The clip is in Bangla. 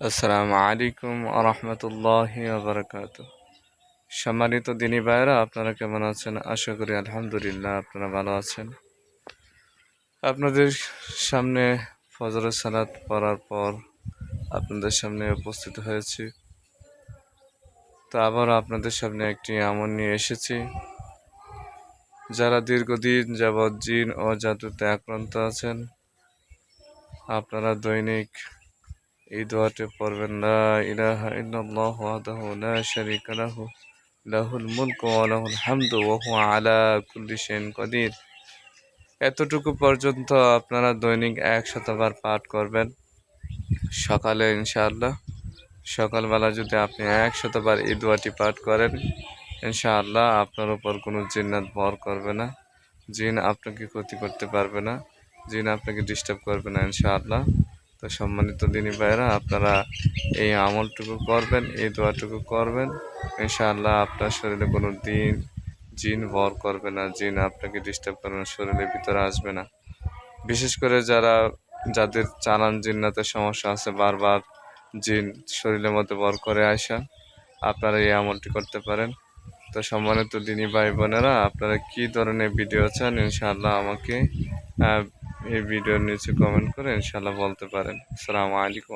আসসালামু আলাইকুম আরহামতুল্লাহি ওয়াবারাকাতুহ। সম্মানিত দিনী ভাইরা, আপনারা কেমন আছেন? আশা করি আলহামদুলিল্লাহ আপনারা ভালো আছেন। আপনাদের সামনে ফজরের সালাত পড়ার পর আপনাদের সামনে উপস্থিত হয়েছি। তো আবার আপনাদের সামনে একটি আমল নিয়ে এসেছি। যারা দীর্ঘদিন যাবৎ জিন ও জাদুতে আক্রান্ত আছেন, আপনারা দৈনিক এই দোয়াটি পড়বেন, লা ইলাহা ইল্লাল্লাহু ওয়াহদাহু লা শারীকা লাহু লাহুল মুলকু ওয়া লাহুল হামদু ওয়া হুয়া আলা কুল্লি শাইইন কাদির। এতটুকু পর্যন্ত আপনারা দৈনিক 100 বার পাঠ করবেন। সকালে ইনশাআল্লাহ, সকালবেলা যদি আপনি 100 বার এই দোয়াটি পাঠ করেন, ইনশাআল্লাহ আপনার উপর কোনো জিন্নাত ভর করবে না, জিন আপনাকে ক্ষতি করতে পারবে না, জিন আপনাকে ডিস্টার্ব করবে না ইনশাআল্লাহ। তো সম্মানিত দিনী ভাইরা, আপনারা এই আমলটুকু করবেন, এই দোয়াটুকু করবেন, ইনশাআল্লাহ আপনার শরীরে কোনো দিন জিন ভর করবে না, জিন আপনাকে ডিস্টার্ব করবে না, শরীরের ভিতরে আসবে না। বিশেষ করে যাদের চালান জিন্নাতের সমস্যা আছে, বারবার জিন শরীরের মধ্যে ভর করে আসা, আপনারা এই আমলটি করতে পারেন। তো সম্মানিত দিনী ভাই বোনেরা, আপনারা কী ধরনের ভিডিও চান ইনশাআল্লাহ আমাকে এই ভিডিওর নিচে কমেন্ট করে ইনশাআল্লাহ বলতে পারেন। আসসালামু আলাইকুম।